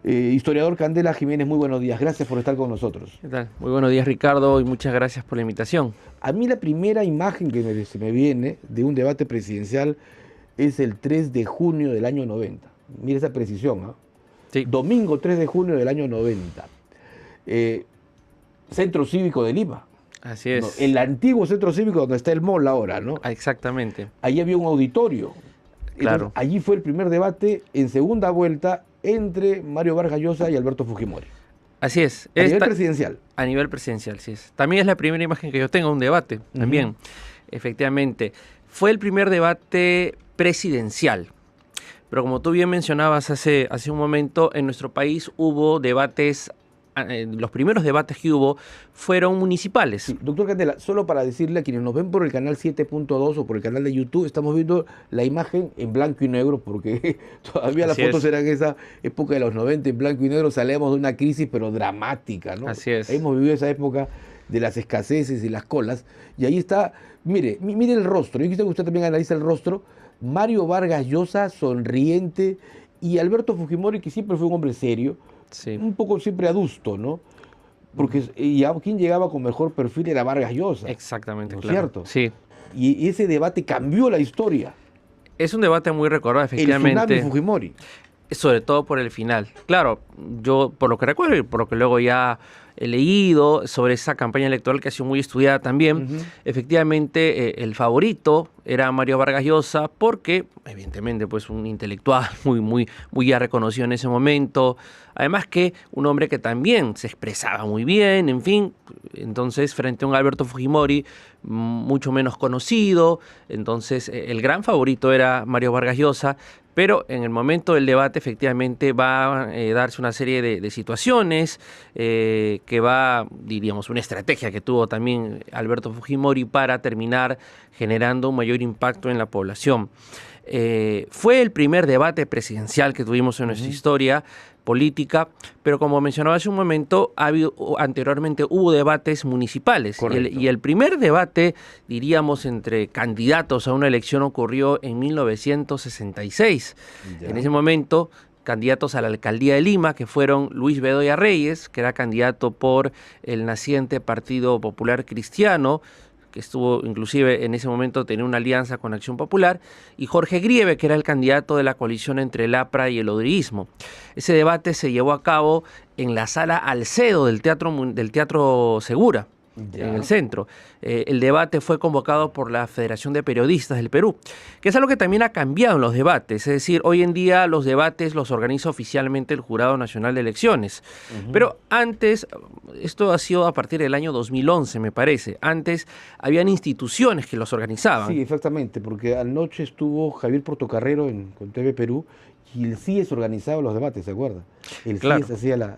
Historiador Candela Jiménez, muy buenos días. Gracias por estar con nosotros. ¿Qué tal? Muy buenos días, Ricardo, y muchas gracias por la invitación. A mí la primera imagen que se me viene de un debate presidencial es el 3 de junio del año 90. Mira esa precisión, ¿ah? Sí, Domingo 3 de junio del año 90. Centro Cívico de Lima. así ¿No? es. El antiguo Centro Cívico donde está el mall ahora, ¿no? Exactamente, Allí había un auditorio. claro. Entonces, allí fue el primer debate en segunda vuelta entre Mario Vargas Llosa y Alberto Fujimori. Así es. A nivel presidencial. A nivel presidencial, sí es. También es la primera imagen que yo tengo, un debate, también. Efectivamente. Fue el primer debate presidencial. Pero como tú bien mencionabas hace un momento, en nuestro país hubo debates, los primeros debates que hubo fueron municipales. Sí, doctor Candela, solo para decirle a quienes nos ven por el canal 7.2 o por el canal de YouTube, estamos viendo la imagen en blanco y negro, porque todavía las Así fotos es. eran esa época de los 90 en blanco y negro, salíamos de una crisis pero dramática, ¿no? Así es. Hemos vivido esa época de las escaseces y las colas, y ahí está, mire el rostro, yo quisiera que usted también analice el rostro, Mario Vargas Llosa sonriente y Alberto Fujimori, que siempre fue un hombre serio, Sí. un poco siempre adusto, ¿no? Porque quien llegaba con mejor perfil era Vargas Llosa, Exactamente, ¿no es claro. cierto? Sí. Y ese debate cambió la historia. Es un debate muy recordado, El tsunami efectivamente. Fujimori. Sobre todo por el final. Claro, yo por lo que recuerdo y por lo que luego ya he leído sobre esa campaña electoral que ha sido muy estudiada también, efectivamente el favorito era Mario Vargas Llosa porque, evidentemente, pues un intelectual muy ya reconocido en ese momento, además que un hombre que también se expresaba muy bien, en fin, entonces frente a un Alberto Fujimori mucho menos conocido, entonces el gran favorito era Mario Vargas Llosa. Pero en el momento del debate efectivamente va a darse una serie de situaciones que va, diríamos, una estrategia que tuvo también Alberto Fujimori para terminar generando un mayor impacto en la población. Fue el primer debate presidencial que tuvimos en nuestra historia política, pero como mencionaba hace un momento, anteriormente hubo debates municipales y el primer debate, diríamos, entre candidatos a una elección ocurrió en 1966. Ya. En ese momento, candidatos a la alcaldía de Lima, que fueron Luis Bedoya Reyes, que era candidato por el naciente Partido Popular Cristiano, que estuvo inclusive en ese momento tenía una alianza con Acción Popular, y Jorge Grieve, que era el candidato de la coalición entre el APRA y el odrismo. Ese debate se llevó a cabo en la sala Alcedo del Teatro Segura, Ya. en el centro. El debate fue convocado por la Federación de Periodistas del Perú, que es algo que también ha cambiado en los debates. Es decir, hoy en día los debates los organiza oficialmente el Jurado Nacional de Elecciones. Pero antes, esto ha sido a partir del año 2011, me parece. Antes habían instituciones que los organizaban. Sí, exactamente, porque anoche estuvo Javier Portocarrero con TV Perú y el CIES organizaba los debates, ¿se acuerda? El Claro. CIES hacía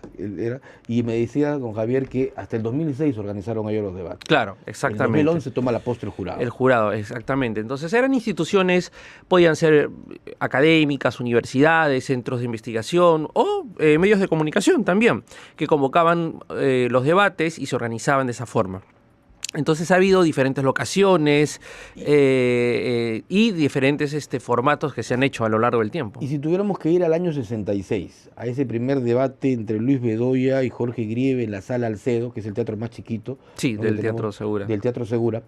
y me decía don Javier que hasta el 2006 organizaron ellos los debates. Claro, En exactamente. 2011 toma la postre el jurado. El jurado, exactamente. Entonces eran instituciones, podían ser académicas, universidades, centros de investigación o medios de comunicación también, que convocaban los debates y se organizaban de esa forma. Entonces ha habido diferentes locaciones y diferentes formatos que se han hecho a lo largo del tiempo. Y si tuviéramos que ir al año 66, a ese primer debate entre Luis Bedoya y Jorge Grieve en la sala Alcedo, que es el teatro más chiquito. Sí, ¿no? del que Teatro tenemos, Segura. Del Teatro Segura.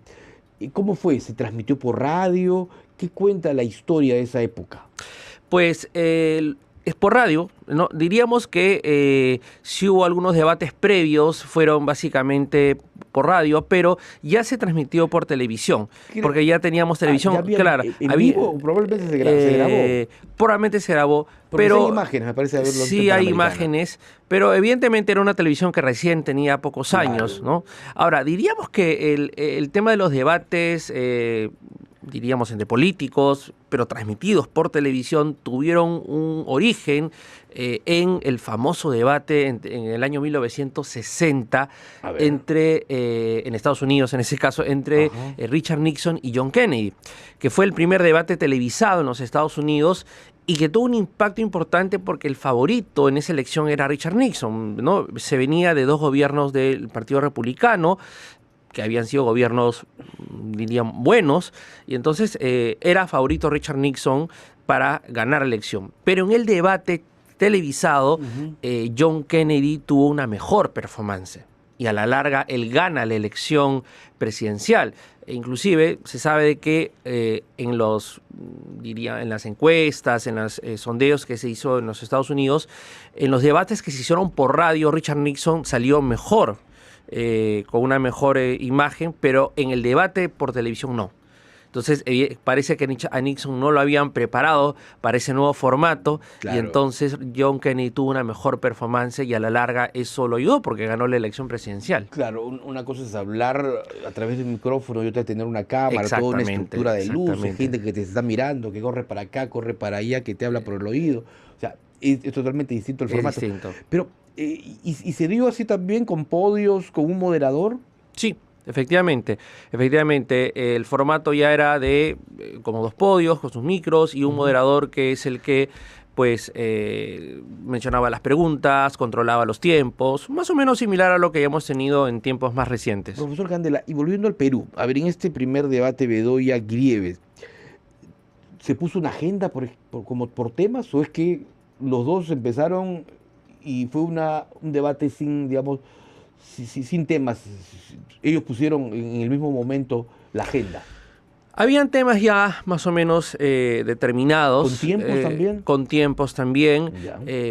¿Y cómo fue? ¿Se transmitió por radio? ¿Qué cuenta la historia de esa época? Pues es por radio, ¿no? Diríamos que si hubo algunos debates previos, fueron básicamente por radio, pero ya se transmitió por televisión, porque ya teníamos televisión, ¿Ya había claro. en vivo? Probablemente se grabó. Probablemente se grabó, Porque pero sí hay imágenes, me parece haberlo visto sí en hay Panamericana. imágenes, pero evidentemente era una televisión que recién tenía pocos años, ¿no? Ahora, diríamos que el tema de los debates, diríamos entre políticos, pero transmitidos por televisión, tuvieron un origen en el famoso debate en el año 1960 en Estados Unidos, en ese caso, entre Richard Nixon y John Kennedy, que fue el primer debate televisado en los Estados Unidos y que tuvo un impacto importante porque el favorito en esa elección era Richard Nixon, ¿no? Se venía de dos gobiernos del Partido Republicano, que habían sido gobiernos, dirían, buenos, y entonces era favorito Richard Nixon para ganar la elección. Pero en el debate televisado, John Kennedy tuvo una mejor performance. Y a la larga él gana la elección presidencial. E inclusive se sabe de que en las encuestas, en los sondeos que se hizo en los Estados Unidos, en los debates que se hicieron por radio, Richard Nixon salió mejor, con una mejor imagen, pero en el debate por televisión no. Entonces parece que a Nixon no lo habían preparado para ese nuevo formato, claro. Y entonces John Kennedy tuvo una mejor performance y a la larga eso lo ayudó porque ganó la elección presidencial. Claro, una cosa es hablar a través de un micrófono y otra es tener una cámara, toda una estructura de luces, gente que te está mirando, que corre para acá, corre para allá, que te habla por el oído. O sea, es totalmente distinto el formato. Distinto. Pero, ¿y se dio así también con podios, con un moderador? Sí. Efectivamente, el formato ya era de como 2 podios con sus micros y un moderador que es el que pues mencionaba las preguntas, controlaba los tiempos, más o menos similar a lo que ya hemos tenido en tiempos más recientes. Profesor Candela, y volviendo al Perú, a ver, en este primer debate Bedoya-Grieves, ¿se puso una agenda por temas o es que los dos empezaron y fue un debate sin, digamos, sin temas? Ellos pusieron en el mismo momento la agenda. Habían temas ya más o menos determinados. ¿Con tiempos también? Con tiempos también.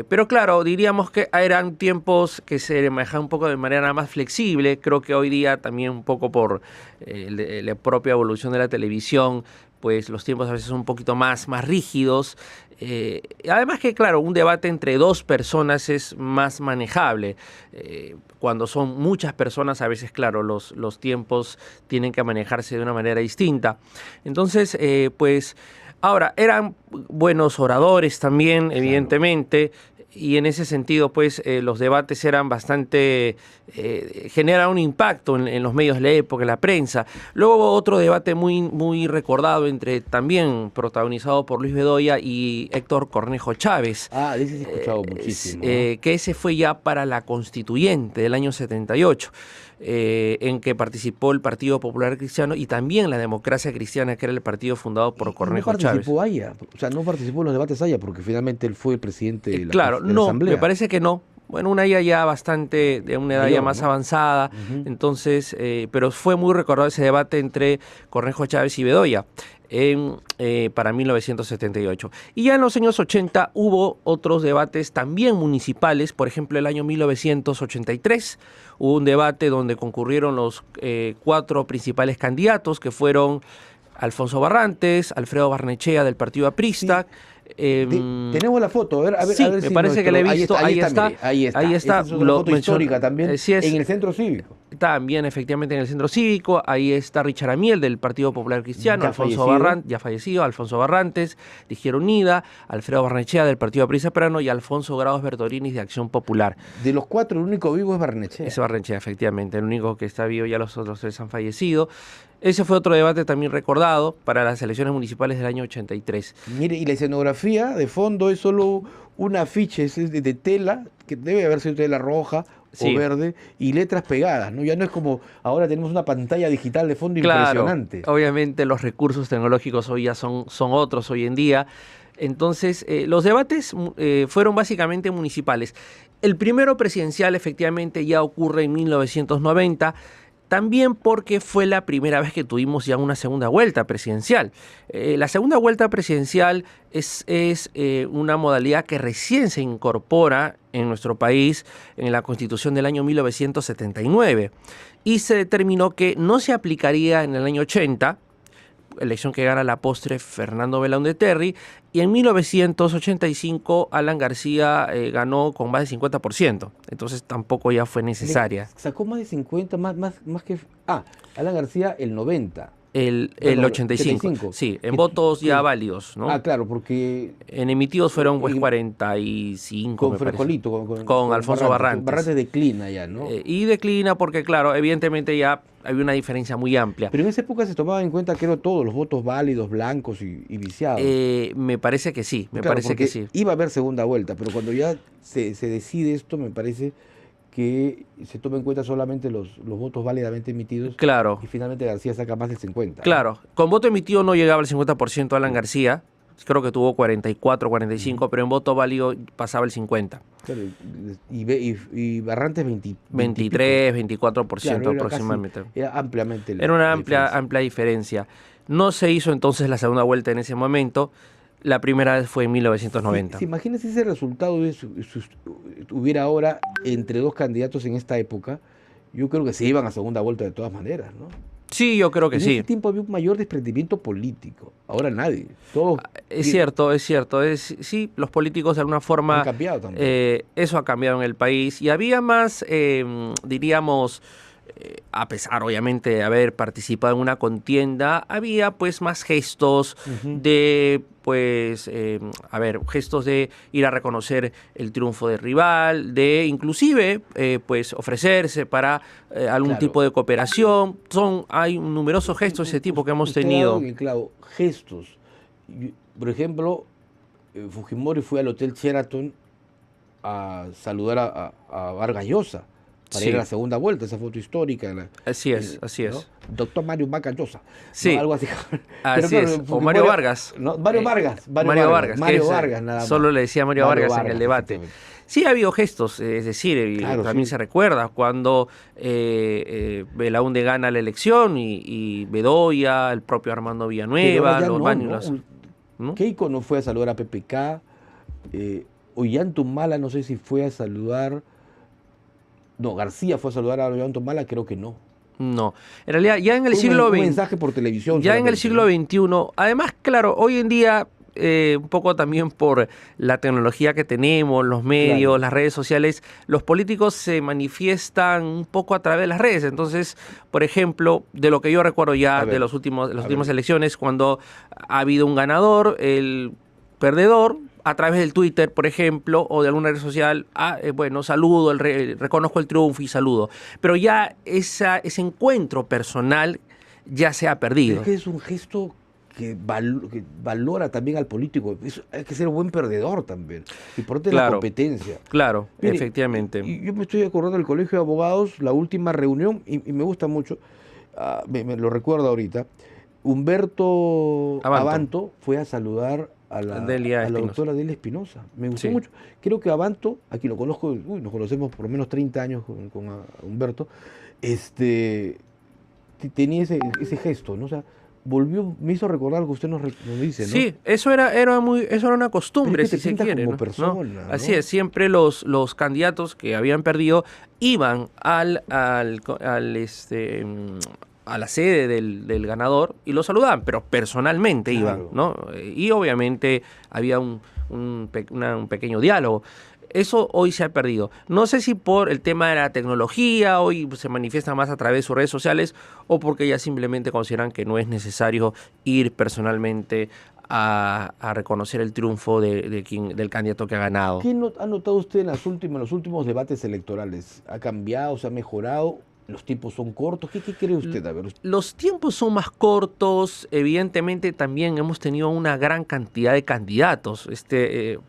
Pero claro, diríamos que eran tiempos que se manejaban un poco de manera más flexible. Creo que hoy día también un poco por la propia evolución de la televisión, pues los tiempos a veces son un poquito más rígidos. Además que, claro, un debate entre 2 personas es más manejable. Cuando son muchas personas, a veces, claro, los tiempos tienen que manejarse de una manera distinta. Entonces, pues, ahora, eran buenos oradores también, evidentemente, y en ese sentido, pues, los debates eran bastante... generan un impacto en los medios de la época, en la prensa. Luego hubo otro debate muy recordado, también protagonizado por Luis Bedoya y Héctor Cornejo Chávez. De ese sí he escuchado muchísimo. Que ese fue ya para la Constituyente del año 78. En que participó el Partido Popular Cristiano y también la Democracia Cristiana, que era el partido fundado por Cornejo Chávez. No participó en los debates allá, porque finalmente él fue el presidente de la Asamblea. Me parece que no. Bueno, una ya bastante, de una edad ya más avanzada, entonces, pero fue muy recordado ese debate entre Cornejo Chávez y Bedoya para 1978. Y ya en los años 80 hubo otros debates también municipales, por ejemplo, el año 1983 hubo un debate donde concurrieron los 4 principales candidatos, que fueron Alfonso Barrantes, Alfredo Barnechea del Partido Aprista. Tenemos la foto, a ver, sí, a ver me parece que la he visto. Ahí está. Esta es una foto histórica también, en el Centro Cívico. También, efectivamente, en el Centro Cívico. Ahí está Richard Amiel del Partido Popular Cristiano, ya fallecido, Alfonso Barrantes de Izquierda Unida, Alfredo Barnechea del Partido Aprista Perano y Alfonso Grados Bertolini de Acción Popular. De los 4, el único vivo es Barnechea. Es Barnechea, efectivamente, el único que está vivo, ya los otros 3 han fallecido. Ese fue otro debate también recordado para las elecciones municipales del año 83. Mire, y la escenografía de fondo es solo un afiche, es de tela, que debe haber sido tela roja o verde, y letras pegadas, ¿no? Ya no es como ahora tenemos una pantalla digital de fondo impresionante. Obviamente los recursos tecnológicos hoy ya son otros hoy en día. Entonces, los debates fueron básicamente municipales. El primero presidencial efectivamente ya ocurre en 1990, también porque fue la primera vez que tuvimos ya una segunda vuelta presidencial. La segunda vuelta presidencial es una modalidad que recién se incorpora en nuestro país en la Constitución del año 1979 y se determinó que no se aplicaría en el año 80, elección que gana la postre Fernando Belaúnde Terry, y en 1985 Alan García ganó con más de 50%, entonces tampoco ya fue necesaria. Sacó más de 50, más que... Alan García el 90. El 85, sí, en votos ya válidos, ¿no? Claro, porque... En emitidos fueron pues 45, con Frijolito, con Alfonso Barrantes. Barrantes declina ya, ¿no? Y declina porque, claro, evidentemente ya había una diferencia muy amplia. Pero en esa época se tomaba en cuenta que eran todos los votos válidos, blancos y viciados. Me parece que sí, parece que sí. Iba a haber segunda vuelta, pero cuando ya se decide esto, me parece que se toma en cuenta solamente los votos válidamente emitidos. Claro. Y finalmente García saca más del 50%. Claro. Con voto emitido no llegaba al 50% Alan García, creo que tuvo 44, 45, pero en voto válido pasaba el 50. Claro, y Barrantes 23, 24% claro, aproximadamente. Era ampliamente Era una la amplia diferencia. No se hizo entonces la segunda vuelta en ese momento. La primera vez fue en 1990. Imagínense ese resultado hubiera ahora entre dos candidatos en esta época, yo creo que se iban a segunda vuelta de todas maneras, ¿no? Sí, yo creo que En sí. ese tiempo había un mayor desprendimiento político. Ahora nadie. Todos Es cierto, es cierto. Sí, los políticos de alguna forma... han cambiado también. Eso ha cambiado en el país. Y había más, diríamos, a pesar obviamente de haber participado en una contienda, había pues más gestos de, pues, gestos de ir a reconocer el triunfo del rival, de inclusive, pues, ofrecerse para algún Claro. tipo de cooperación. Hay numerosos gestos de ese tipo que hemos Usted ha tenido. dado en el clavo, gestos. Por ejemplo, Fujimori fue al Hotel Sheraton a saludar a Vargas Llosa para Sí. ir a la segunda vuelta, esa foto histórica. Así es, así ¿no? es. Doctor Mario Vargas Llosa. Sí. ¿no? Algo así. Así es. O Mario Vargas. No, Mario Vargas. Mario Vargas. Mario que Vargas, nada más. Solo le decía Mario Vargas en el debate. efectivamente. Sí ha habido gestos, es decir, Claro, también sí. se recuerda cuando Belaúnde gana la elección y Bedoya, el propio Armando Pero Villanueva, ahora ya los no, Baños, ¿no? ¿no? Keiko no fue a saludar a PPK. Ollantumala no sé si fue a saludar. No, García fue a saludar a Ollantumala, creo que no. No, en realidad ya en el Fue siglo un XX, mensaje por televisión. ya en el solamente, siglo ¿no? XXI, además, claro, hoy en día, un poco también por la tecnología que tenemos, los medios, Claro. las redes sociales, los políticos se manifiestan un poco a través de las redes. Entonces, por ejemplo, de lo que yo recuerdo ya A ver, de las últimas a ver. elecciones, cuando ha habido un ganador, el perdedor, a través del Twitter, por ejemplo, o de alguna red social, bueno, saludo, reconozco el triunfo y saludo. Pero ya ese encuentro personal ya se ha perdido. Es que es un gesto que valora también al político. Hay que ser un buen perdedor también. Importante la Claro. competencia. Claro, Mire, efectivamente. y yo me estoy acordando del Colegio de Abogados, la última reunión, y me gusta mucho, me lo recuerdo ahorita. Humberto Abanto fue a saludar a la doctora Delia Espinosa. Me gustó mucho. Creo que Abanto, aquí lo conozco, nos conocemos por lo menos 30 años con Humberto, tenía ese gesto, ¿no? O sea, me hizo recordar algo que usted nos dice, ¿no? Sí, eso era una costumbre, Pero es que si te se quiere, como ¿no? persona, ¿no? Así es, siempre los candidatos que habían perdido iban a la sede del ganador y lo saludaban, pero personalmente iban, ¿no? Y obviamente había un pequeño diálogo. Eso hoy se ha perdido. No sé si por el tema de la tecnología, hoy se manifiesta más a través de sus redes sociales, o porque ya simplemente consideran que no es necesario ir personalmente a reconocer el triunfo del candidato que ha ganado. ¿Qué ha notado usted en los últimos debates electorales? ¿Ha cambiado? ¿Se ha mejorado? ¿Los tiempos son cortos? ¿Qué cree usted? A ver, los tiempos son más cortos. Evidentemente también hemos tenido una gran cantidad de candidatos.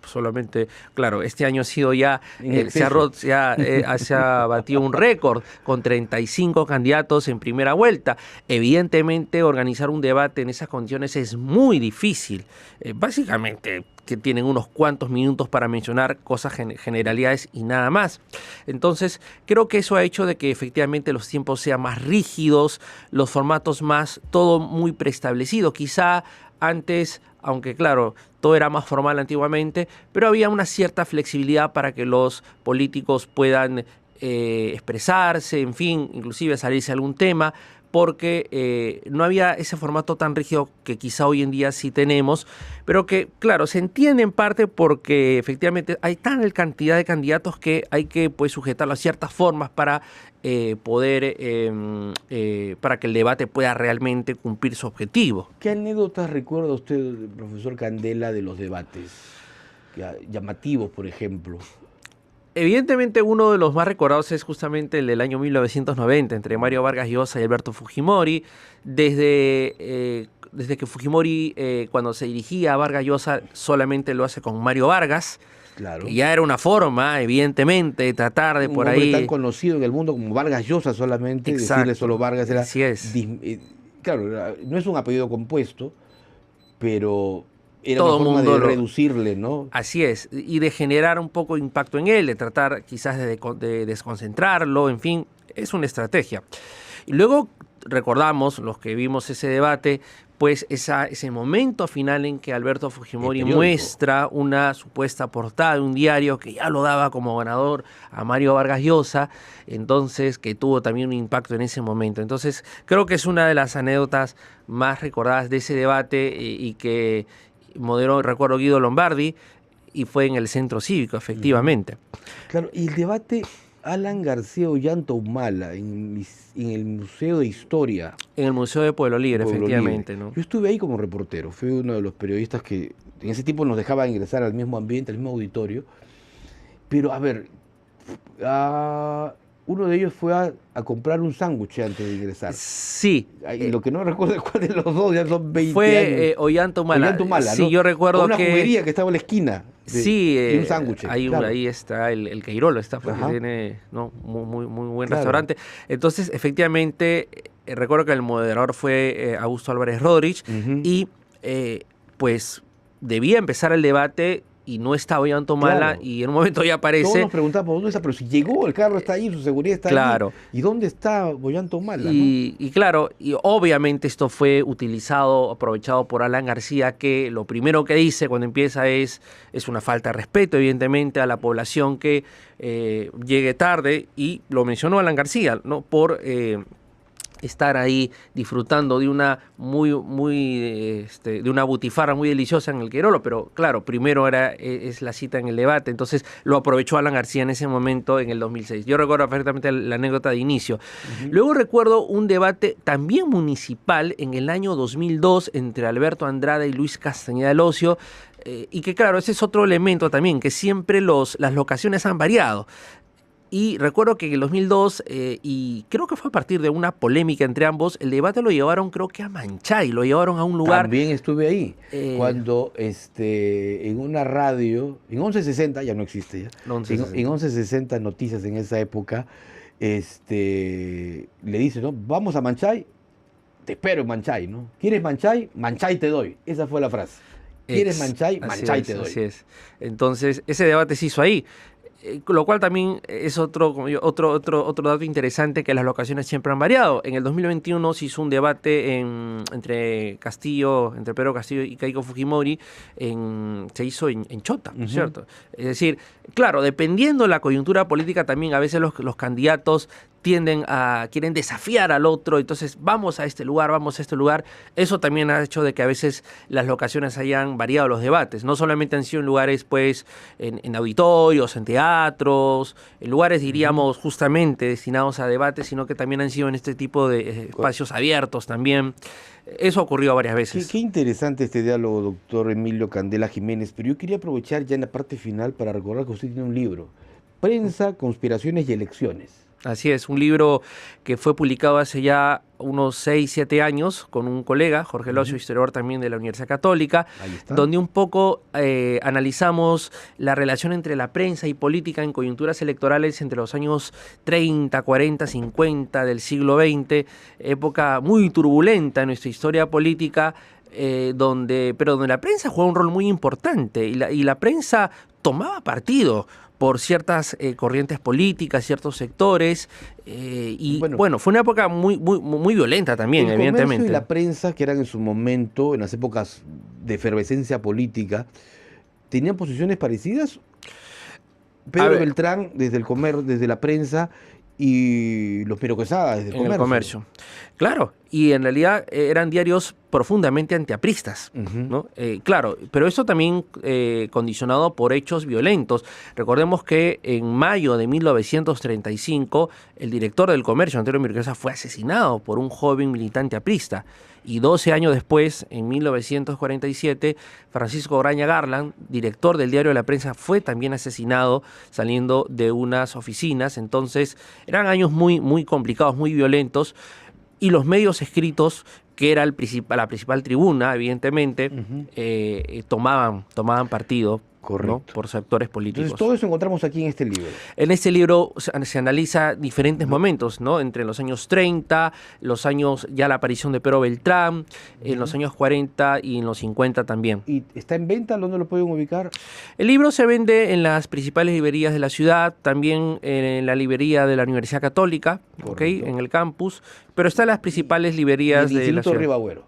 Solamente, claro, este año ha sido ya, se ha batido un récord con 35 candidatos en primera vuelta. Evidentemente organizar un debate en esas condiciones es muy difícil. Básicamente que tienen unos cuantos minutos para mencionar cosas, generalidades y nada más. Entonces, creo que eso ha hecho de que efectivamente los tiempos sean más rígidos, los formatos todo muy preestablecido. Quizá antes, aunque claro, todo era más formal antiguamente, pero había una cierta flexibilidad para que los políticos puedan expresarse, en fin, inclusive salirse a algún tema, porque no había ese formato tan rígido que quizá hoy en día sí tenemos, pero que, claro, se entiende en parte porque efectivamente hay tal cantidad de candidatos que hay que pues, sujetarlo a ciertas formas para para que el debate pueda realmente cumplir su objetivo. ¿Qué anécdotas recuerda usted, profesor Candela, de los debates? Llamativos, por ejemplo. Evidentemente uno de los más recordados es justamente el del año 1990 entre Mario Vargas Llosa y Alberto Fujimori. Desde que Fujimori cuando se dirigía a Vargas Llosa solamente lo hace con Mario Vargas. Claro. Que ya era una forma, evidentemente, de tratar de un por hombre ahí... tan conocido en el mundo como Vargas Llosa solamente, Exacto. decirle solo Vargas era... Así es. Claro, no es un apellido compuesto, pero Era una todo el forma mundo de reducirle, ¿no? Así es, y de generar un poco de impacto en él, de tratar quizás de desconcentrarlo, en fin, es una estrategia. Y luego recordamos, los que vimos ese debate, pues ese momento final en que Alberto Fujimori muestra una supuesta portada de un diario que ya lo daba como ganador a Mario Vargas Llosa, entonces que tuvo también un impacto en ese momento. Entonces creo que es una de las anécdotas más recordadas de ese debate y que moderó, recuerdo, Guido Lombardi, y fue en el Centro Cívico, efectivamente. Claro, y el debate Alan García Ollanta Humala en el Museo de Historia. En el Museo de Pueblo Libre, efectivamente, ¿no? Yo estuve ahí como reportero, fui uno de los periodistas que en ese tiempo nos dejaba ingresar al mismo ambiente, al mismo auditorio. Pero, a ver, uno de ellos fue a comprar un sándwich antes de ingresar. Sí. Y lo que no recuerdo es cuál de los dos, ya son 20 fue años. Ollanta Humala. Ollanta Humala, sí, ¿no? yo recuerdo una que... Una juguería que estaba en la esquina. De un sándwich. Ahí está el Queirolo, está, porque tiene, ¿no?, muy buen restaurante. Entonces, efectivamente, recuerdo que el moderador fue Augusto Álvarez Rodríguez y pues debía empezar el debate y no estaba Ollanta Humala, y en un momento ya aparece... Todos nos preguntaban por dónde está, pero si llegó, el carro está ahí, su seguridad está ahí. ¿Y dónde está Ollanta Humala? Y claro, y obviamente esto fue aprovechado por Alan García, que lo primero que dice cuando empieza es una falta de respeto, evidentemente, a la población que llegue tarde, y lo mencionó Alan García, ¿no?, por... estar ahí disfrutando de una de una butifarra muy deliciosa en el Queirolo, pero claro, primero es la cita en el debate, entonces lo aprovechó Alan García en ese momento, en el 2006. Yo recuerdo perfectamente la anécdota de inicio. Luego recuerdo un debate también municipal en el año 2002 entre Alberto Andrade y Luis Castañeda del Ocio, y que claro, ese es otro elemento también, que siempre las locaciones han variado. Y recuerdo que en el 2002, y creo que fue a partir de una polémica entre ambos, el debate lo llevaron, creo que a Manchay, lo llevaron a un lugar... También estuve ahí, cuando en una radio, en 1160, ya no existe ya, en 1160 Noticias en esa época, le dice, ¿no?, vamos a Manchay, te espero en Manchay, ¿no? ¿Quieres Manchay? Manchay te doy. Esa fue la frase. ¿Quieres Manchay? Manchay te doy. Así es. Entonces, ese debate se hizo ahí. Lo cual también es otro dato interesante, que las locaciones siempre han variado. En el 2021 se hizo un debate entre Pedro Castillo y Keiko Fujimori, se hizo en Chota, ¿no es cierto? Es decir, claro, dependiendo de la coyuntura política también, a veces los candidatos quieren desafiar al otro, entonces vamos a este lugar. Eso también ha hecho de que a veces las locaciones hayan variado los debates. No solamente han sido en lugares, pues, en auditorios, en teatros, en lugares, diríamos, justamente destinados a debates, sino que también han sido en este tipo de espacios abiertos también. Eso ha ocurrido varias veces. Qué interesante este diálogo, doctor Emilio Candela Jiménez, pero yo quería aprovechar ya en la parte final para recordar que usted tiene un libro, Prensa, Conspiraciones y Elecciones. Así es, un libro que fue publicado hace ya unos 6, 7 años con un colega, Jorge Locio, historiador también de la Universidad Católica, donde un poco analizamos la relación entre la prensa y política en coyunturas electorales entre los años 30, 40, 50 del siglo XX, época muy turbulenta en nuestra historia política, donde la prensa juega un rol muy importante y la prensa tomaba partido por ciertas corrientes políticas, ciertos sectores, bueno, fue una época muy violenta también, evidentemente. El comercio y la prensa, que eran en su momento, en las épocas de efervescencia política, ¿tenían posiciones parecidas? Pedro Beltrán desde la prensa y los Piero Quesada desde el comercio. Claro, y en realidad eran diarios profundamente antiapristas, ¿no? Claro, pero eso también condicionado por hechos violentos. Recordemos que en mayo de 1935 el director del Comercio, Antonio Mirquesa, fue asesinado por un joven militante aprista. Y 12 años después, en 1947, Francisco Graña Garland, director del Diario de la Prensa, fue también asesinado saliendo de unas oficinas. Entonces, eran años muy complicados, muy violentos. Y los medios escritos, que era la principal tribuna, evidentemente, tomaban partido, ¿no?, por sectores políticos. Entonces todo eso encontramos aquí en este libro. En este libro se analiza diferentes momentos, ¿no? Entre los años 30, ya la aparición de Pero Beltrán, en los años 40 y en los 50 también. ¿Y está en venta? ¿Dónde lo pueden ubicar? El libro se vende en las principales librerías de la ciudad, también en la librería de la Universidad Católica, ¿okay?, en el campus, pero está en las principales librerías de la ciudad. Instituto Ribagüero.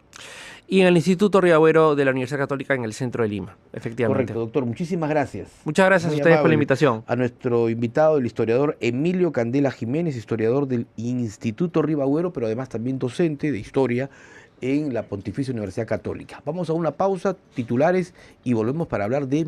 Y en el Instituto Ribagüero de la Universidad Católica en el centro de Lima, efectivamente. Correcto, doctor. Muchísimas gracias. Muchas gracias a ustedes por la invitación. A nuestro invitado, el historiador Emilio Candela Jiménez, historiador del Instituto Ribagüero, pero además también docente de historia en la Pontificia Universidad Católica. Vamos a una pausa, titulares, y volvemos para hablar de